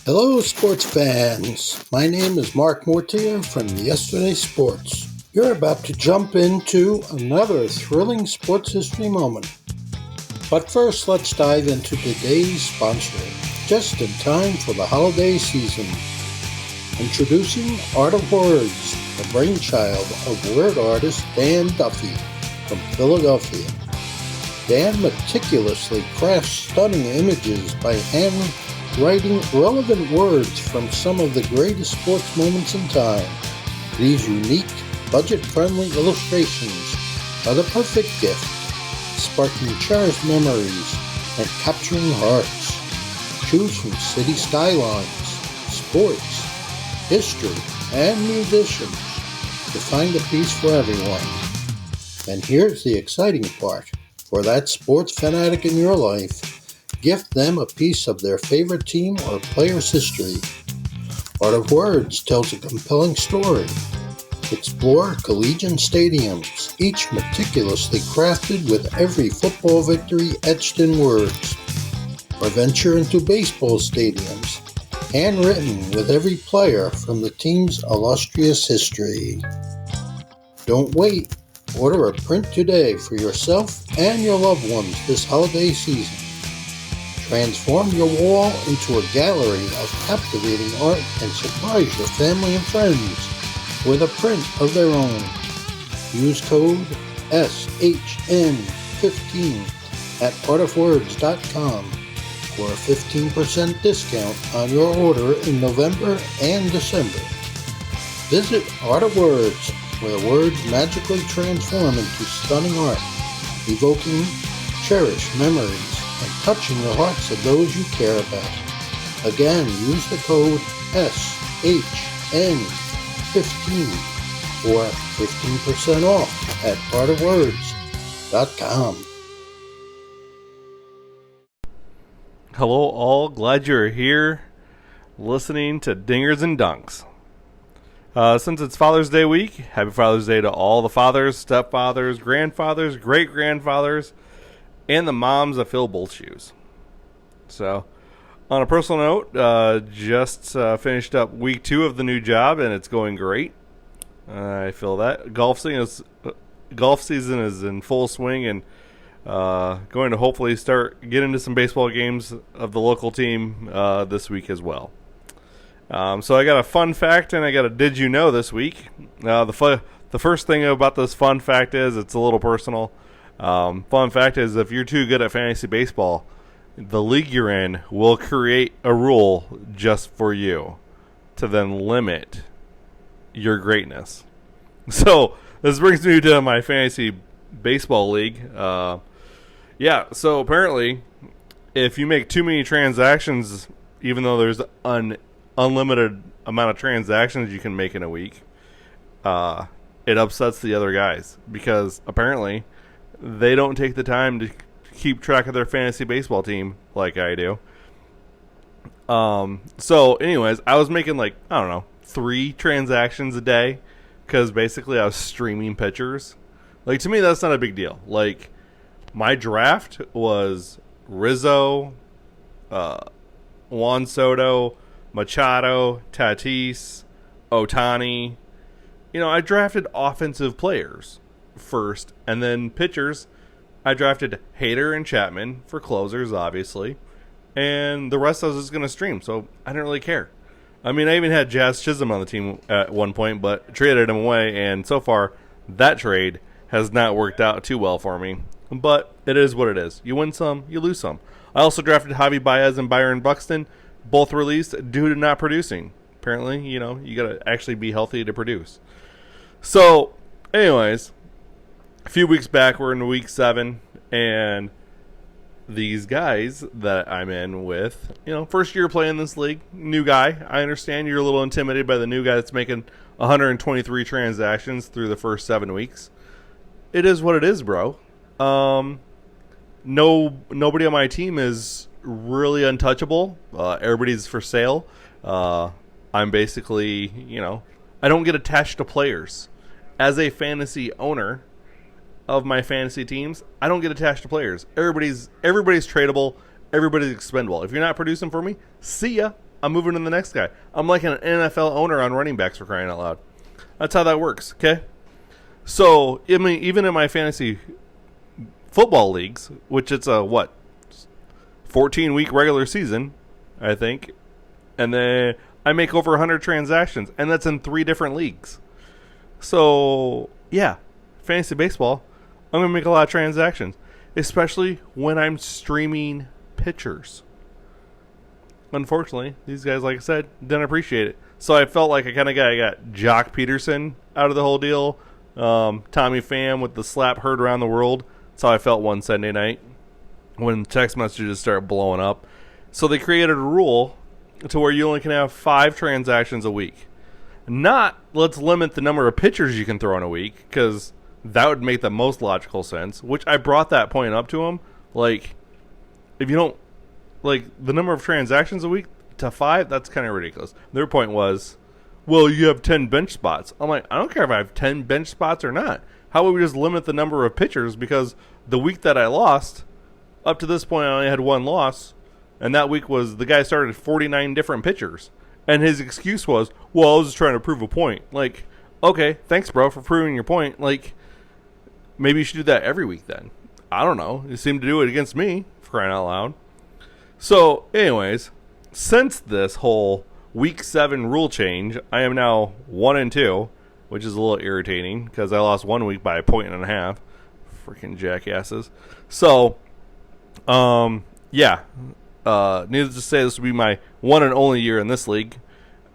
Hello, sports fans. My name is Mark Mortier from Yesterday Sports. You're about to jump into another thrilling sports history moment. But first, let's dive into today's sponsor, just in time for the holiday season. Introducing Art of Words, the brainchild of word artist Dan Duffy from Philadelphia. Dan meticulously crafts stunning images by handwriting relevant words from some of the greatest sports moments in time. These unique, budget-friendly illustrations are the perfect gift, sparking cherished memories and capturing hearts. Choose from city skylines, sports, history, and musicians to find a piece for everyone. And here's the exciting part. For that sports fanatic in your life, gift them a piece of their favorite team or player's history. Art of Words tells a compelling story. Explore collegiate stadiums, each meticulously crafted with every football victory etched in words. Or venture into baseball stadiums, handwritten with every player from the team's illustrious history. Don't wait. Order a print today for yourself and your loved ones this holiday season. Transform your wall into a gallery of captivating art and surprise your family and friends with a print of their own. Use code SHN15 at artofwords.com for a 15% discount on your order in November and December. Visit Art of Words, where words magically transform into stunning art, evoking cherished memories and touching the hearts of those you care about. Again, use the code SHN15 for 15% off at artofwords.com. Hello all, glad you're here listening to Dingers and Dunks. Since it's Father's Day week, happy Father's Day to all the fathers, stepfathers, grandfathers, great-grandfathers, and the moms that fill both shoes. So, on a personal note, just finished up week 2 of the new job, and it's going great. I feel that. Golf season is in full swing, and going to hopefully start getting into some baseball games of the local team this week as well. So I got a fun fact and I got a did you know this week. The first thing about this fun fact is it's a little personal. Fun fact is if you're too good at fantasy baseball, the league you're in will create a rule just for you to then limit your greatness. So this brings me to my fantasy baseball league. So apparently if you make too many transactions, even though there's unlimited amount of transactions you can make in a week, it upsets the other guys because apparently they don't take the time to keep track of their fantasy baseball team like I do. So anyways, I was making 3 transactions a day because basically I was streaming pitchers. To me, that's not a big deal. My draft was Rizzo, Juan Soto, Machado, Tatis, Ohtani. I drafted offensive players first, and then pitchers. I drafted Hader and Chapman for closers, obviously, and the rest I was just going to stream, so I didn't really care. I mean, I even had Jazz Chisholm on the team at one point, but traded him away, and so far, that trade has not worked out too well for me. But it is what it is. You win some, you lose some. I also drafted Javi Baez and Byron Buxton, both released due to not producing. Apparently, you got to actually be healthy to produce. So, anyways, a few weeks back, we're in week 7, and these guys that I'm in with, first year playing this league, new guy. I understand you're a little intimidated by the new guy that's making 123 transactions through the first 7 weeks. It is what it is, bro. Nobody on my team is really untouchable. Everybody's for sale. I'm basically, I don't get attached to players. As a fantasy owner of my fantasy teams, I don't get attached to players. Everybody's tradable. Everybody's expendable. If you're not producing for me, see ya. I'm moving to the next guy. I'm like an NFL owner on running backs, for crying out loud. That's how that works, okay? So, I mean, even in my fantasy football leagues, which it's a, 14-week regular season, I think. And then I make over 100 transactions, and that's in 3 different leagues. So, yeah, fantasy baseball, I'm going to make a lot of transactions, especially when I'm streaming pitchers. Unfortunately, these guys, like I said, didn't appreciate it. So I felt like I kind of got Jock Peterson out of the whole deal. Tommy Pham with the slap heard around the world. That's how I felt one Sunday night when text messages started blowing up. So they created a rule to where you only can have 5 transactions a week. Not let's limit the number of pitchers you can throw in a week, because that would make the most logical sense, which I brought that point up to them. Like, if you don't, like, the number of transactions a week to 5, that's kind of ridiculous. Their point was, well, you have 10 bench spots. I'm like, I don't care if I have 10 bench spots or not. How would we just limit the number of pitchers? Because the week that I lost, up to this point, I only had 1 loss. And that week was the guy started 49 different pitchers. And his excuse was, well, I was just trying to prove a point. Like, okay, thanks, bro, for proving your point. Like, maybe you should do that every week then. I don't know. You seem to do it against me, for crying out loud. So, anyways, since this whole Week 7 rule change, I am now 1-2, which is a little irritating because I lost 1 week by 1.5. Freaking jackasses. So, yeah. Needless to say, this will be my one and only year in this league.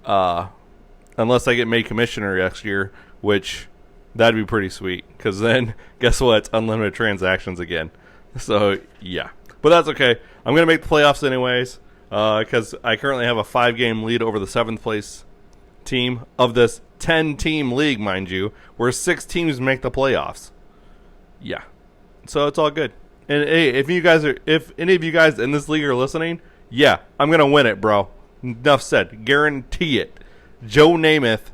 Unless I get made commissioner next year, which that'd be pretty sweet. Because then, guess what? It's unlimited transactions again. So, yeah. But that's okay. I'm going to make the playoffs anyways. Because I currently have a 5-game lead over the 7th place team of this 10-team league, mind you, where 6 teams make the playoffs. Yeah. So it's all good. And hey, if any of you guys in this league are listening, yeah, I'm going to win it, bro. Enough said. Guarantee it. Joe Namath,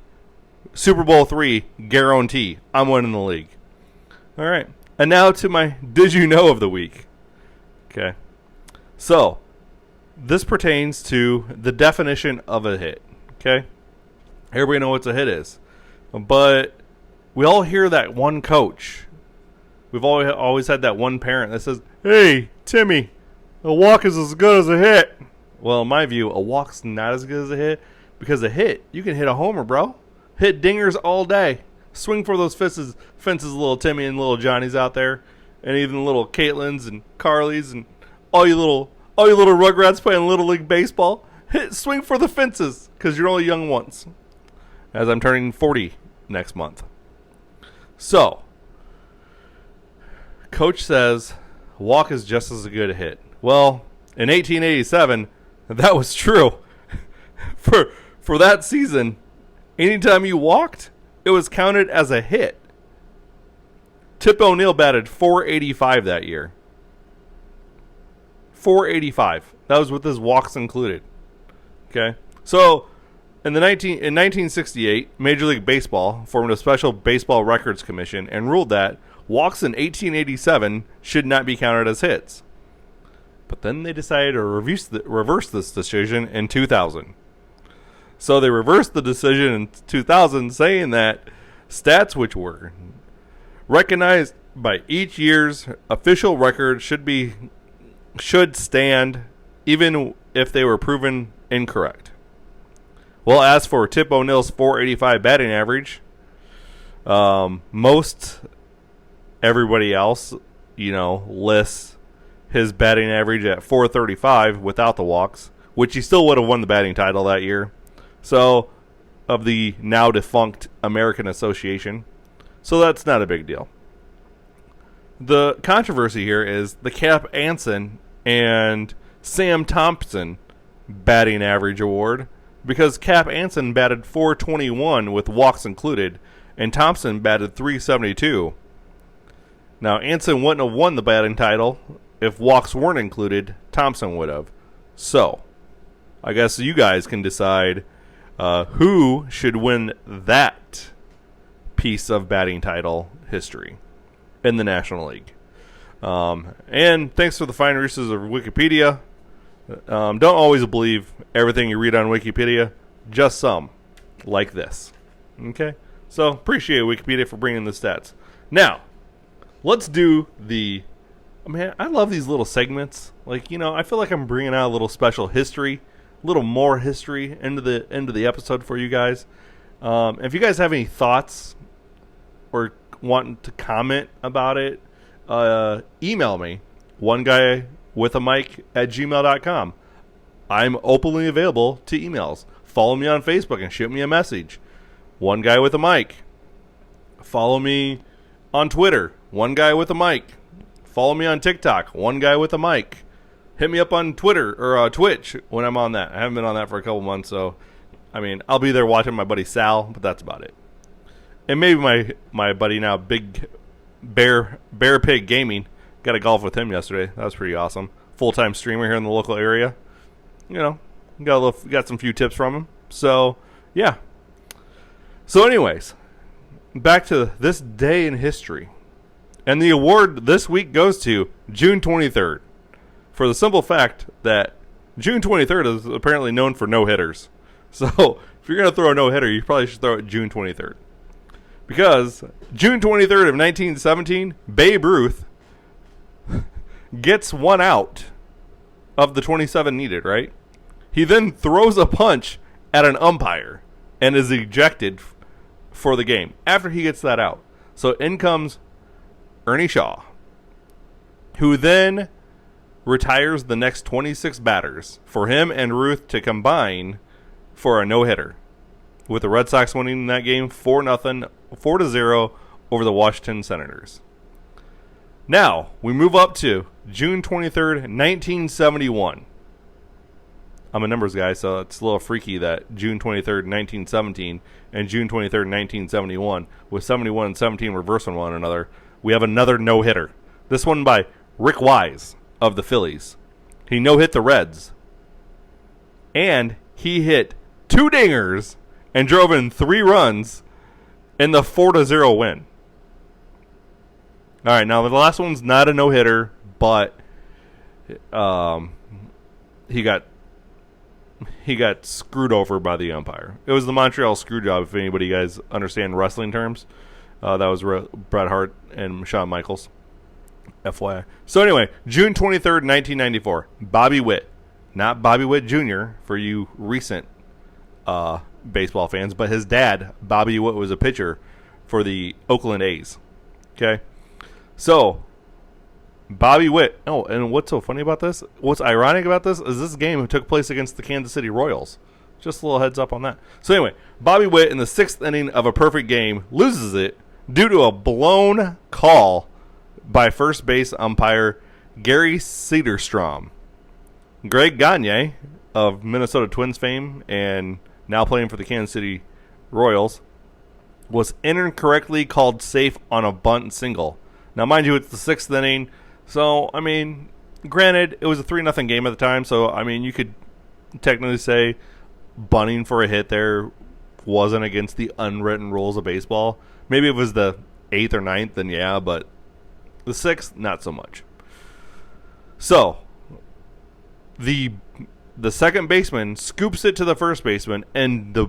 Super Bowl III, guarantee. I'm winning the league. All right. And now to my Did You Know of the week. Okay. So, this pertains to the definition of a hit. Okay? Everybody knows what a hit is. But we all hear that one coach. We've always had that one parent that says, hey, Timmy, a walk is as good as a hit. Well, in my view, a walk's not as good as a hit, because a hit, you can hit a homer, bro. Hit dingers all day. Swing for those fences, little Timmy and little Johnny's out there, and even little Caitlins and Carlys and all you little Rugrats playing Little League Baseball. Swing for the fences, because you're only young once. As I'm turning 40 next month. So, Coach says walk is just as good a hit. Well, in 1887, that was true. For that season, anytime you walked, it was counted as a hit. Tip O'Neill batted .485 that year. .485. That was with his walks included. Okay? So, in 1968, Major League Baseball formed a special baseball records commission and ruled that walks in 1887 should not be counted as hits. But then they decided to reverse this decision in 2000. So they reversed the decision in 2000, saying that stats which were recognized by each year's official record should stand even if they were proven incorrect. Well, as for Tip O'Neill's .485 batting average, most everybody else, lists his batting average at .435 without the walks, which he still would have won the batting title that year. So, of the now defunct American Association. So that's not a big deal. The controversy here is the Cap Anson and Sam Thompson batting average award, because Cap Anson batted .421 with walks included, and Thompson batted .372. Now, Anson wouldn't have won the batting title if walks weren't included. Thompson would have. So, I guess you guys can decide who should win that piece of batting title history in the National League. And thanks for the fine resources of Wikipedia. Don't always believe everything you read on Wikipedia, just some, like this. Okay? So, appreciate Wikipedia for bringing the stats. Now, let's do the... Man, I love these little segments. Like, I feel like I'm bringing out a little special history, a little more history into the episode for you guys. If you guys have any thoughts or want to comment about it, email me, oneguywithamic@gmail.com. I'm openly available to emails. Follow me on Facebook and shoot me a message. One Guy with a Mic. Follow me on Twitter. One Guy with a Mic. Follow me on TikTok. One Guy with a Mic. Hit me up on Twitter or Twitch when I'm on that. I haven't been on that for a couple months, so I'll be there watching my buddy Sal, but that's about it. And maybe my buddy now, Big Bear Pig Gaming. Got to golf with him yesterday. That was pretty awesome. Full-time streamer here in the local area. Got some few tips from him. So, yeah. So, anyways, back to this day in history. And the award this week goes to June 23rd. For the simple fact that June 23rd is apparently known for no-hitters. So, if you're going to throw a no-hitter, you probably should throw it June 23rd. Because June 23rd of 1917, Babe Ruth gets one out of the 27 needed, right? He then throws a punch at an umpire and is ejected for the game after he gets that out. So in comes Ernie Shaw, who then retires the next 26 batters for him and Ruth to combine for a no-hitter, with the Red Sox winning that game 4-0 over the Washington Senators. Now, we move up to June 23rd, 1971. I'm a numbers guy, so it's a little freaky that June 23rd, 1917 and June 23rd, 1971, with 71 and 17 reversing one another, we have another no-hitter. This one by Rick Wise of the Phillies. He no-hit the Reds. And he hit 2 dingers and drove in 3 runs in the 4-0 win. All right, now the last one's not a no-hitter, but he got screwed over by the umpire. It was the Montreal Screwjob, if anybody guys understand wrestling terms. That was Bret Hart and Shawn Michaels. FYI. So anyway, June 23rd, 1994. Bobby Witt. Not Bobby Witt Jr. for you recent baseball fans, but his dad, Bobby Witt, was a pitcher for the Oakland A's. Okay? So, Bobby Witt. Oh, and what's so funny about this? What's ironic about this game took place against the Kansas City Royals. Just a little heads up on that. So anyway, Bobby Witt in the 6th inning of a perfect game loses it due to a blown call by first base umpire Gary Cederstrom. Greg Gagne of Minnesota Twins fame and now playing for the Kansas City Royals was incorrectly called safe on a bunt single. Now, mind you, it's the 6th inning. So, granted, it was a 3-0 game at the time. So, you could technically say bunting for a hit there wasn't against the unwritten rules of baseball. Maybe it was the 8th or 9th, then yeah, but the 6th, not so much. So, the second baseman scoops it to the first baseman, and the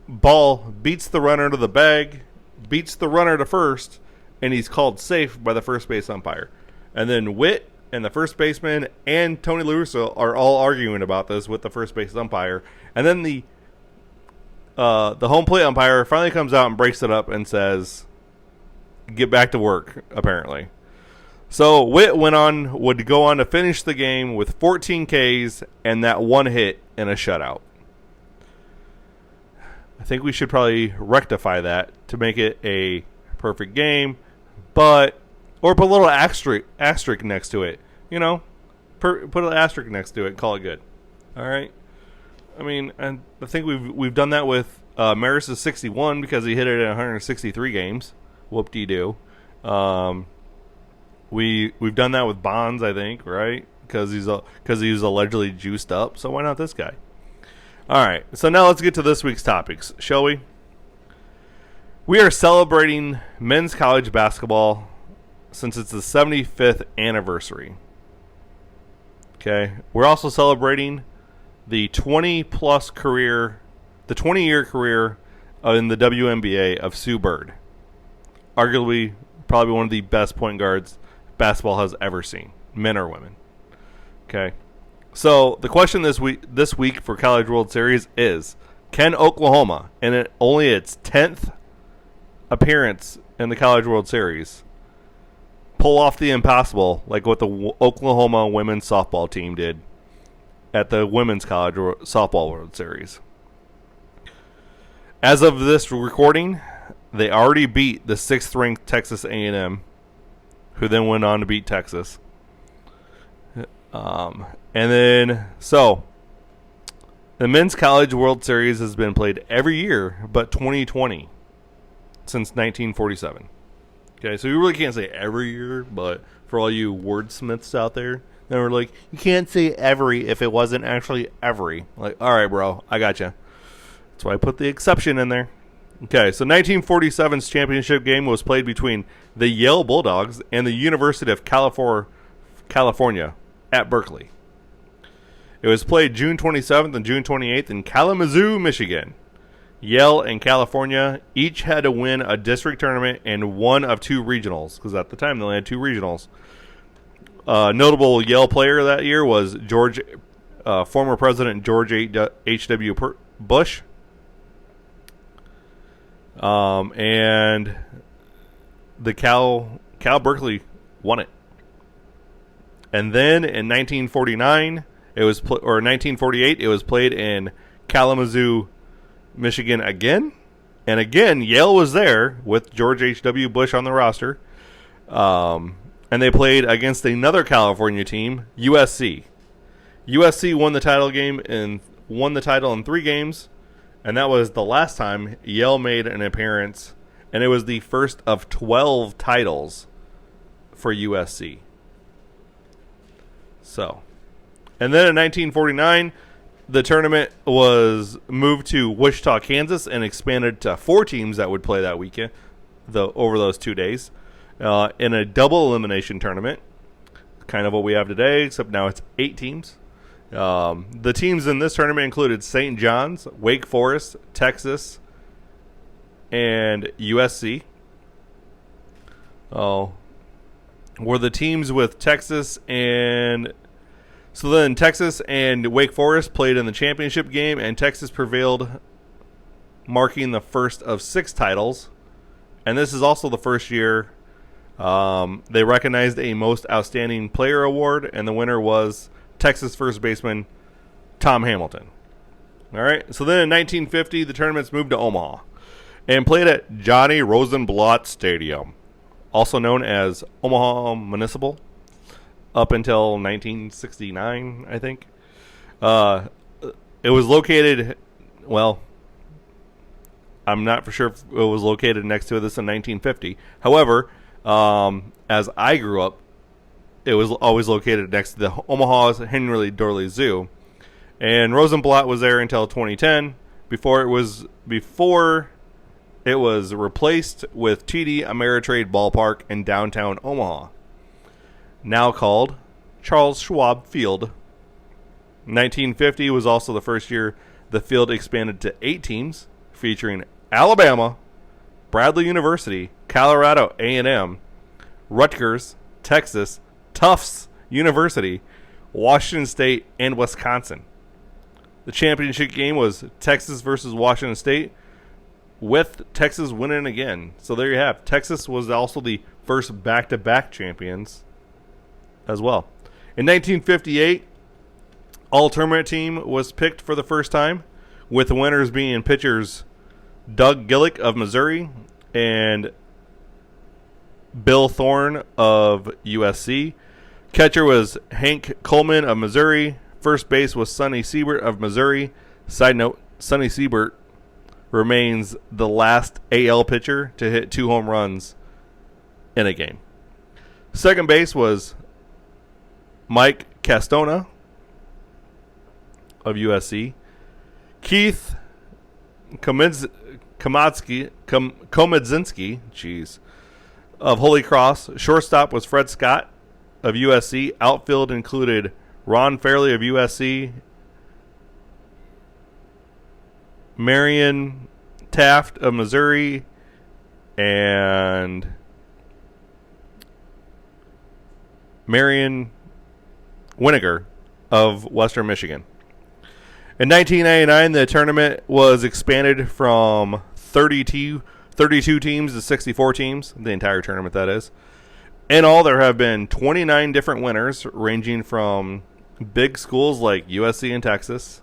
ball beats the runner to the bag, beats the runner to first, and he's called safe by the first base umpire. And then Witt and the first baseman and Tony La Russa are all arguing about this with the first base umpire. And then the home plate umpire finally comes out and breaks it up and says, get back to work, apparently. So Witt would go on to finish the game with 14 Ks and that one hit and a shutout. I think we should probably rectify that to make it a perfect game, or put a little asterisk next to it. Put an asterisk next to it. Call it good. All right. And I think we've done that with Maris' 61 because he hit it in 163 games. Whoop-de-doo. We've done that with Bonds, I think, right? Because he was allegedly juiced up. So why not this guy? All right. So now let's get to this week's topics, shall we? We are celebrating men's college basketball since it's the 75th anniversary. Okay. We're also celebrating the 20-year career in the WNBA of Sue Bird. Arguably, probably one of the best point guards basketball has ever seen, men or women. Okay. So the question this week for College World Series is, can Oklahoma, in only its 10th appearance in the College World Series, pull off the impossible like what the Oklahoma women's softball team did at the Women's College Softball World Series? As of this recording, they already beat the 6th-ranked Texas A&M, who then went on to beat Texas. The Men's College World Series has been played every year but 2020 since 1947. Okay, so you really can't say every year, but for all you wordsmiths out there, they were like, you can't say every if it wasn't actually every. Like, all right, bro, I got you. That's why I put the exception in there. Okay, so 1947's championship game was played between the Yale Bulldogs and the University of California at Berkeley. It was played June 27th and June 28th in Kalamazoo, Michigan. Yale and California each had to win a district tournament and one of two regionals, because at the time they only had two regionals. Notable Yale player that year was former President George H.W. Bush. And the Cal Berkeley won it. And then in 1948, it was played in Kalamazoo, Michigan again. And again, Yale was there with George H.W. Bush on the roster. And they played against another California team, USC. USC won the title in 3 games. And that was the last time Yale made an appearance. And it was the first of 12 titles for USC. So, and then in 1949, the tournament was moved to Wichita, Kansas, and expanded to 4 teams that would play that weekend, over those 2 days, in a double elimination tournament, kind of what we have today, except now it's 8 teams. The teams in this tournament included St. John's, Wake Forest, Texas, and USC. Were the teams with Texas and... So then Texas and Wake Forest played in the championship game, and Texas prevailed, marking the first of 6 titles. And this is also the first year they recognized a Most Outstanding Player award, and the winner was Texas first baseman Tom Hamilton. All right. So then in 1950, the tournaments moved to Omaha and played at Johnny Rosenblatt Stadium, also known as Omaha Municipal, up until 1969, I think. It was located, well, I'm not for sure if it was located next to this in 1950. However, as I grew up, it was always located next to the Omaha's Henry Dorley Zoo. And Rosenblatt was there until 2010, before it was replaced with TD Ameritrade Ballpark in downtown Omaha, now called Charles Schwab Field. 1950 was also the first year the field expanded to 8 teams, featuring Alabama, Bradley University, Colorado A&M, Rutgers, Texas, Tufts University, Washington State, and Wisconsin. The championship game was Texas versus Washington State, with Texas winning again. So there you have. Texas was also the first back-to-back champions as well. In 1958, all-tournament team was picked for the first time, with the winners being pitchers Doug Gillick of Missouri and Bill Thorne of USC. Catcher was Hank Coleman of Missouri. First base was Sonny Siebert of Missouri. Side note, Sonny Siebert remains the last AL pitcher to hit 2 home runs in a game. Second base was Mike Castona of USC. Keith Komodzinski of Holy Cross. Shortstop was Fred Scott of USC. Outfield included Ron Fairley of USC, Marion Taft of Missouri, and Marion Winiger of Western Michigan. In 1999, the tournament was expanded from 32 teams to 64 teams, the entire tournament, that is. In all, there have been 29 different winners, ranging from big schools like USC and Texas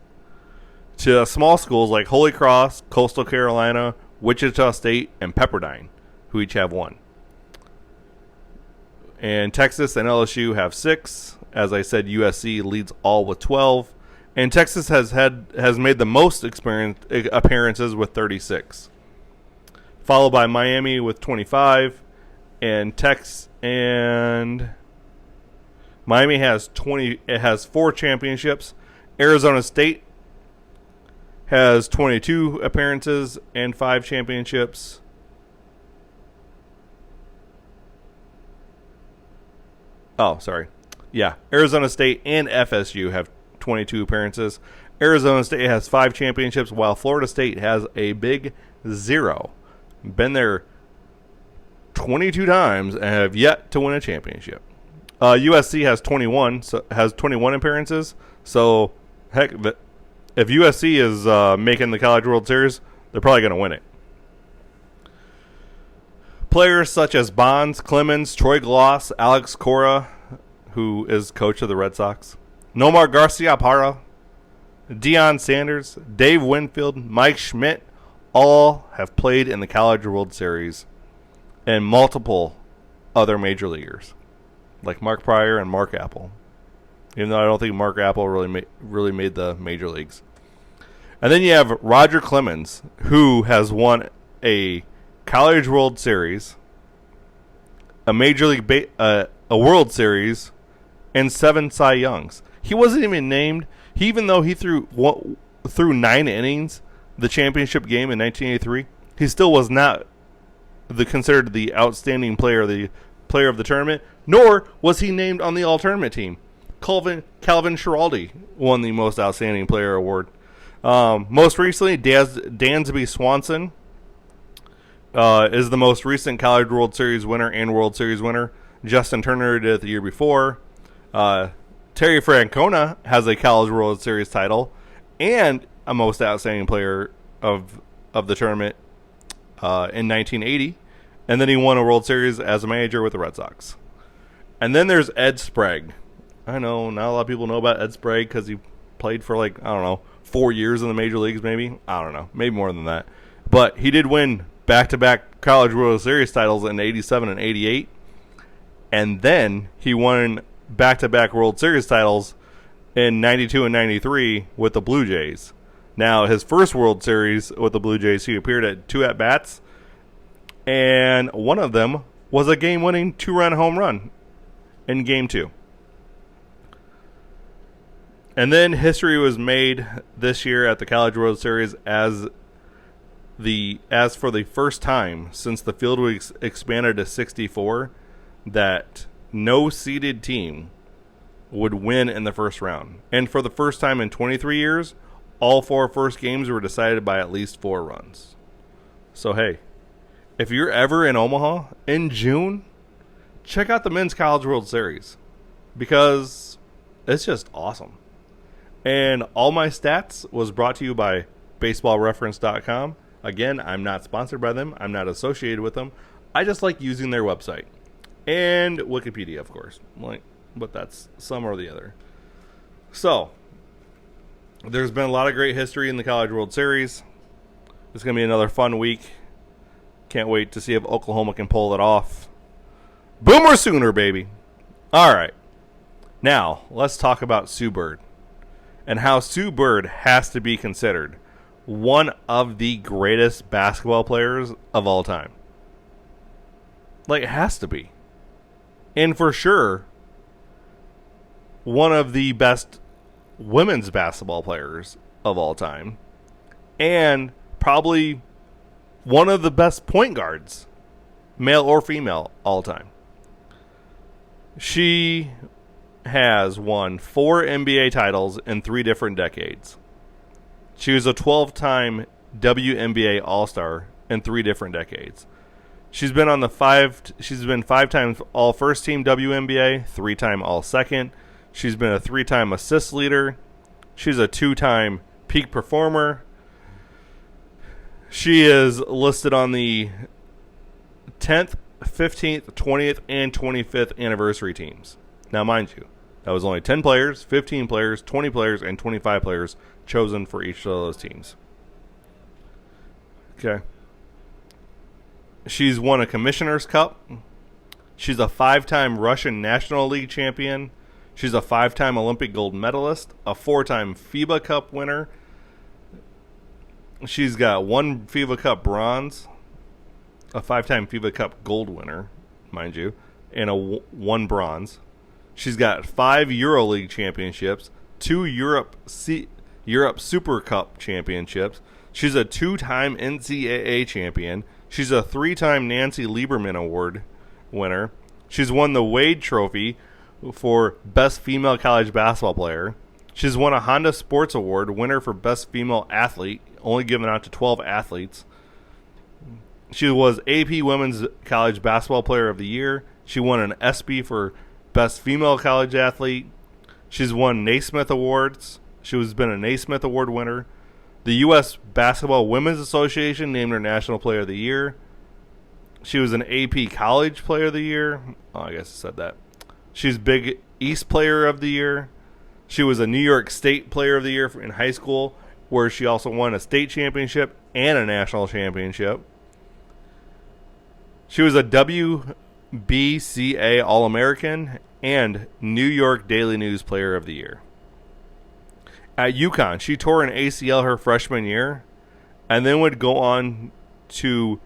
to small schools like Holy Cross, Coastal Carolina, Wichita State, and Pepperdine, who each have one. And Texas and LSU have 6. As I said, USC leads all with 12. And Texas has made the most appearances with 36. Followed by Miami with 25. And Miami has 20. It has 4 championships. Arizona State has 22 appearances and 5 championships. Oh, sorry. Yeah, Arizona State and FSU have 22 appearances. Arizona State has 5 championships, while Florida State has a big 0. Been there 22 times and have yet to win a championship. USC has 21 appearances. So, heck, if USC is making the College World Series, they're probably going to win it. Players such as Bonds, Clemens, Troy Glaus, Alex Cora, who is coach of the Red Sox, Nomar Garciaparra, Deion Sanders, Dave Winfield, Mike Schmidt, all have played in the College World Series, and multiple other major leaguers, like Mark Pryor and Mark Apple. Even though I don't think Mark Apple really made the major leagues. And then you have Roger Clemens, who has won a College World Series, a Major League a World Series, and 7 Cy Youngs. He wasn't even named. Even though he threw 9 innings the championship game in 1983, he still was not considered the outstanding player of the tournament. Nor was he named on the all-tournament team. Calvin Schiraldi won the most outstanding player award. Most recently, Dansby Swanson is the most recent College World Series winner and World Series winner. Justin Turner did it the year before. Terry Francona has a College World Series title and a most outstanding player of the tournament in 1980. And then he won a World Series as a manager with the Red Sox. And then there's Ed Sprague. I know not a lot of people know about Ed Sprague because he played for 4 years in the major leagues maybe. I don't know. Maybe more than that. But he did win back-to-back College World Series titles in 87 and 88. And then he won back-to-back World Series titles in 92 and 93 with the Blue Jays. Now, his first World Series with the Blue Jays, he appeared at 2 at-bats. And one of them was a game-winning 2-run home run in Game 2. And then history was made this year at the College World Series as for the first time since the field was expanded to 64 that no seeded team would win in the first round. And for the first time in 23 years, all 4 first games were decided by at least 4 runs. So hey, if you're ever in Omaha in June, check out the Men's College World Series because it's just awesome. And all my stats was brought to you by baseballreference.com. Again, I'm not sponsored by them. I'm not associated with them. I just like using their website. And Wikipedia, of course. But that's some or the other. So, there's been a lot of great history in the College World Series. It's going to be another fun week. Can't wait to see if Oklahoma can pull it off. Boomer Sooner, baby. All right. Now, let's talk about Sue Bird. And how Sue Bird has to be considered one of the greatest basketball players of all time. It has to be. And for sure, one of the best women's basketball players of all time. And probably one of the best point guards, male or female, all time. She has won 4 NBA titles in 3 different decades. She was a 12-time WNBA All-Star in 3 different decades. She's been 5 times All First Team WNBA, 3-time All Second. She's been a 3-time assist leader. She's a 2-time peak performer. She is listed on the 10th, 15th, 20th, and 25th anniversary teams. Now, mind you, that was only 10 players, 15 players, 20 players, and 25 players chosen for each of those teams. Okay. She's won a Commissioner's Cup. She's a 5-time Russian National League champion. She's a 5-time Olympic gold medalist, a 4-time FIBA Cup winner. She's got 1 FIBA Cup bronze, a 5-time FIBA Cup gold winner, mind you, and 1 bronze. She's got 5 EuroLeague championships, 2 Europe Super Cup championships. She's a 2-time NCAA champion. She's a 3-time Nancy Lieberman Award winner. She's won the Wade Trophy for Best Female College Basketball Player. She's won a Honda Sports Award winner for Best Female Athlete, only given out to 12 athletes. She was AP Women's College Basketball Player of the Year. She won an ESPY for Best Female College Athlete. She's won Naismith Awards. She has been a Naismith Award winner. The U.S. Basketball Women's Association named her National Player of the Year. She was an AP College Player of the Year. Oh, I guess I said that. She's Big East Player of the Year. She was a New York State Player of the Year in high school, where she also won a state championship and a national championship. She was a WBCA All-American and New York Daily News Player of the Year. At UConn, she tore an ACL her freshman year and then would go on to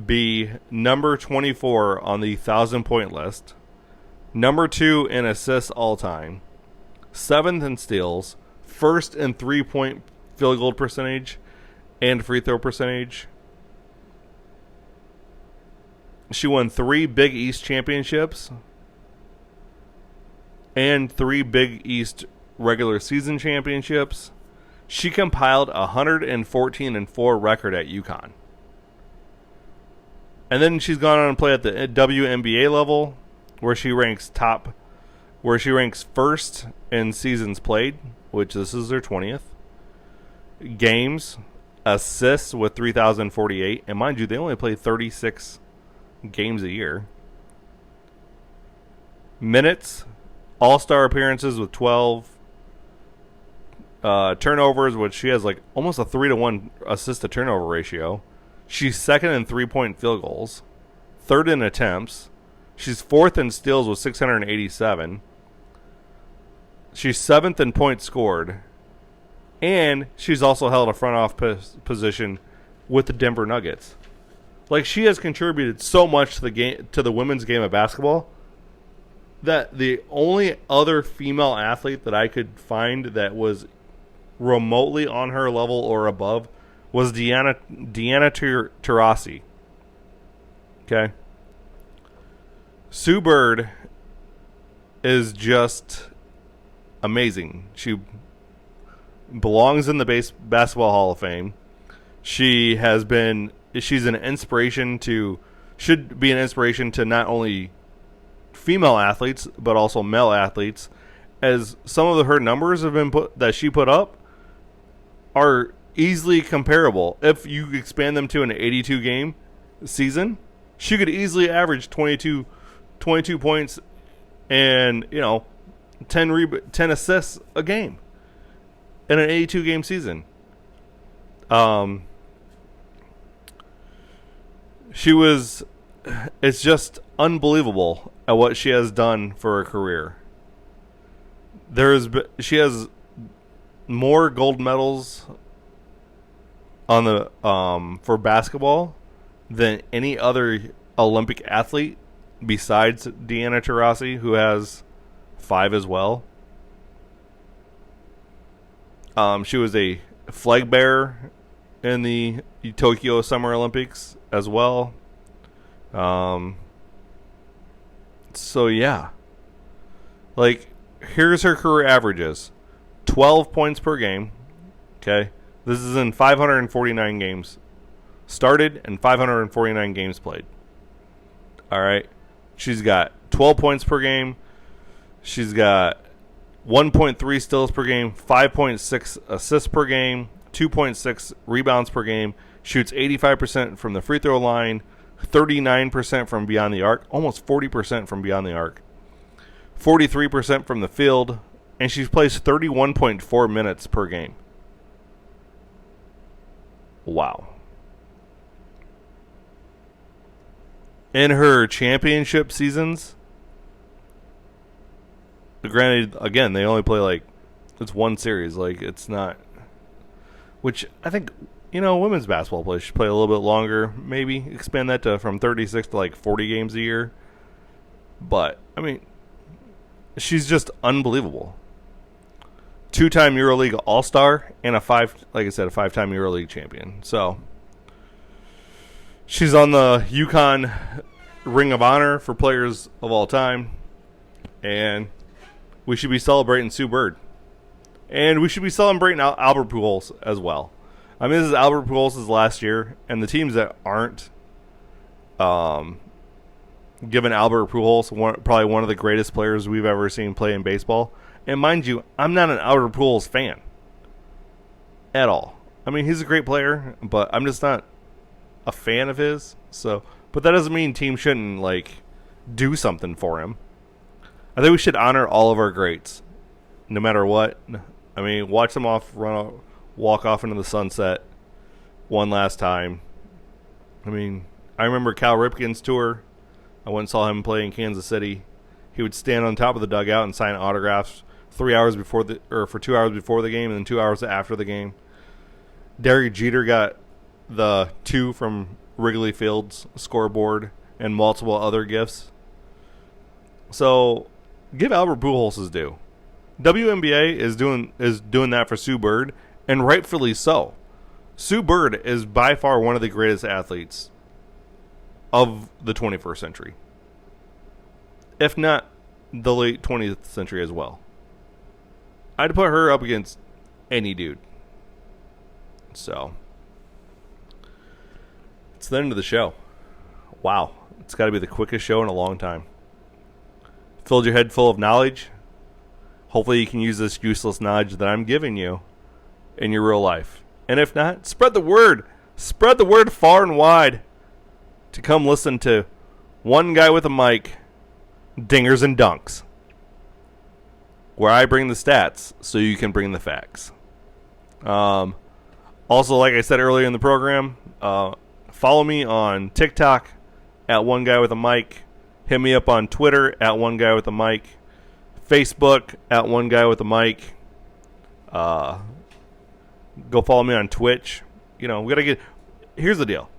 be number 24 on the 1,000-point list, number 2 in assists all-time, 7th in steals, 1st in three-point field goal percentage and free throw percentage. She won 3 Big East championships and 3 Big East regular season championships. She compiled a 114-4 record at UConn. And then she's gone on to play at the WNBA level, where she ranks first in seasons played, which this is her 20th. Games, assists with 3,048, and mind you, they only play 36 games a year. Minutes, all-star appearances with 12. Turnovers, which she has like almost a 3-to-1 assist to turnover ratio. She's 2nd in 3-point field goals, 3rd in attempts. She's 4th in steals with 687. She's 7th in points scored, and she's also held a front off position with the Denver Nuggets. Like, she has contributed so much to the game, to the women's game of basketball, that the only other female athlete that I could find that was remotely on her level or above was Deanna Taurasi. Okay. Sue Bird is just amazing. She belongs in the Basketball Hall of Fame. She's an inspiration to, should be an inspiration to not only female athletes, but also male athletes, as some of her numbers have been that she put up are easily comparable. If you expand them to an 82 game season, she could easily average 22 points and 10 assists a game in an 82 game season. It's just unbelievable at what she has done for her career. She has more gold medals on the for basketball than any other Olympic athlete besides Deanna Taurasi, who has 5 as well. She was a flag bearer in the Tokyo Summer Olympics as well. So yeah, Like, here's her career averages. 12 points per game. Okay? This is in 549 games started and 549 games played. All right? She's got 12 points per game. She's got 1.3 steals per game, 5.6 assists per game, 2.6 rebounds per game. Shoots 85% from the free throw line, 39% from beyond the arc, almost 40% from beyond the arc, 43% from the field, and she plays 31.4 minutes per game. Wow. In her championship seasons, granted, again, they only play it's one series. It's not, which I think, women's basketball players should play a little bit longer. Maybe expand that to from 36 to 40 games a year. But, I mean, she's just unbelievable. 2-time EuroLeague All-Star and a 5-time EuroLeague champion. So, she's on the UConn Ring of Honor for players of all time. And we should be celebrating Sue Bird. And we should be celebrating Albert Pujols as well. I mean, this is Albert Pujols' last year, and the teams that aren't giving Albert Pujols probably one of the greatest players we've ever seen play in baseball. And mind you, I'm not an Albert Pujols fan at all. I mean, he's a great player, but I'm just not a fan of his. But that doesn't mean teams shouldn't do something for him. I think we should honor all of our greats, no matter what. I mean, watch them walk off into the sunset one last time. I mean, I remember Cal Ripken's tour. I went and saw him play in Kansas City. He would stand on top of the dugout and sign autographs for 2 hours before the game and then 2 hours after the game. Derek Jeter got the 2 from Wrigley Field's scoreboard and multiple other gifts. So, give Albert Pujols his due. WNBA is doing that for Sue Bird, and rightfully so. Sue Bird is by far one of the greatest athletes of the 21st century, if not the late 20th century as well. I'd put her up against any dude. So, it's the end of the show. Wow, it's got to be the quickest show in a long time. Filled your head full of knowledge. Hopefully you can use this useless knowledge that I'm giving you in your real life. And if not, spread the word. Spread the word far and wide to come listen to One Guy with a Mic, Dingers and Dunks, where I bring the stats so you can bring the facts. Also, like I said earlier in the program, follow me on TikTok at One Guy with a Mic. Hit me up on Twitter at One Guy with a Mic. Facebook at One Guy with a Mic. Go follow me on Twitch. We gotta get. Here's the deal.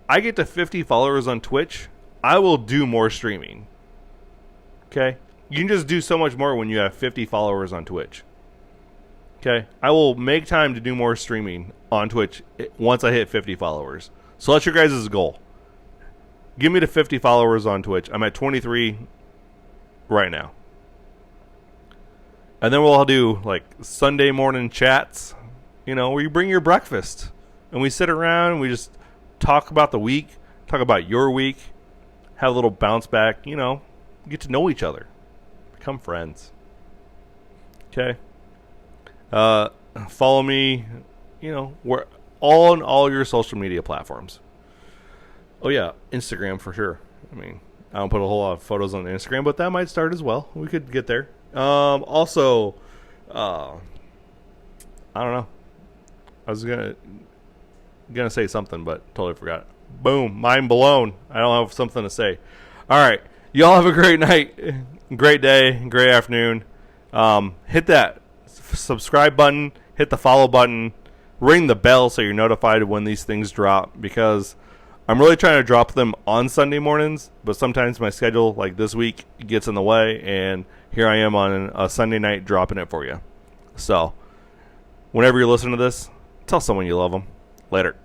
I get to 50 followers on Twitch, I will do more streaming. Okay? You can just do so much more when you have 50 followers on Twitch. Okay? I will make time to do more streaming on Twitch once I hit 50 followers. So that's your guys' goal. Give me to 50 followers on Twitch. I'm at 23 right now. And then we'll do Sunday morning chats, where you bring your breakfast and we sit around and we just talk about the week, talk about your week, have a little bounce back, get to know each other, become friends. Okay? Follow me, we're on all your social media platforms. Oh yeah, Instagram for sure. I mean, I don't put a whole lot of photos on Instagram, but that might start as well. We could get there. Also, I don't know. I was gonna say something, but totally forgot. Boom, mind blown. I don't have something to say. All right, y'all have a great night, great day, great afternoon. Hit that subscribe button, hit the follow button, ring the bell so you're notified when these things drop, because I'm really trying to drop them on Sunday mornings, but sometimes my schedule, like this week, gets in the way, and here I am on a Sunday night dropping it for you. So, whenever you're listening to this, tell someone you love them. Later.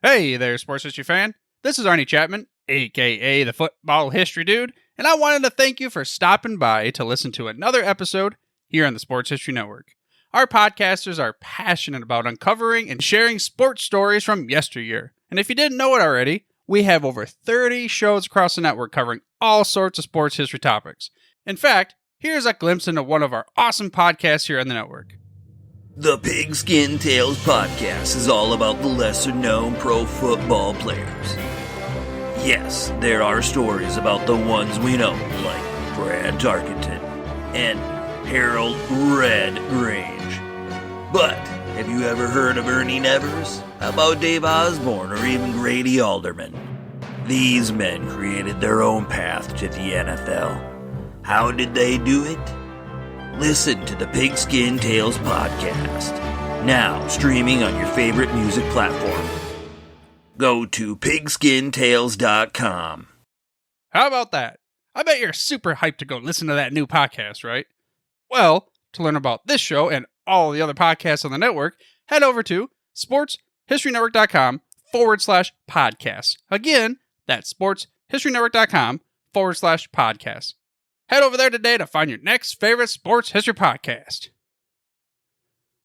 Hey there, Sports History fan. This is Arnie Chapman, a.k.a. the Football History Dude, and I wanted to thank you for stopping by to listen to another episode here on the Sports History Network. Our podcasters are passionate about uncovering and sharing sports stories from yesteryear. And if you didn't know it already, we have over 30 shows across the network covering all sorts of sports history topics. In fact, here's a glimpse into one of our awesome podcasts here on the network. The Pigskin Tales podcast is all about the lesser-known pro football players. Yes, there are stories about the ones we know, like Brad Tarkenton and Harold Red Grange. But have you ever heard of Ernie Nevers? How about Dave Osborne or even Grady Alderman? These men created their own path to the NFL. How did they do it? Listen to the Pigskin Tales podcast, now streaming on your favorite music platform. Go to pigskintales.com. How about that? I bet you're super hyped to go listen to that new podcast, right? Well, to learn about this show and all the other podcasts on the network, head over to sportshistorynetwork.com/podcast. Again, that's sportshistorynetwork.com/podcast. Head over there today to find your next favorite sports history podcast.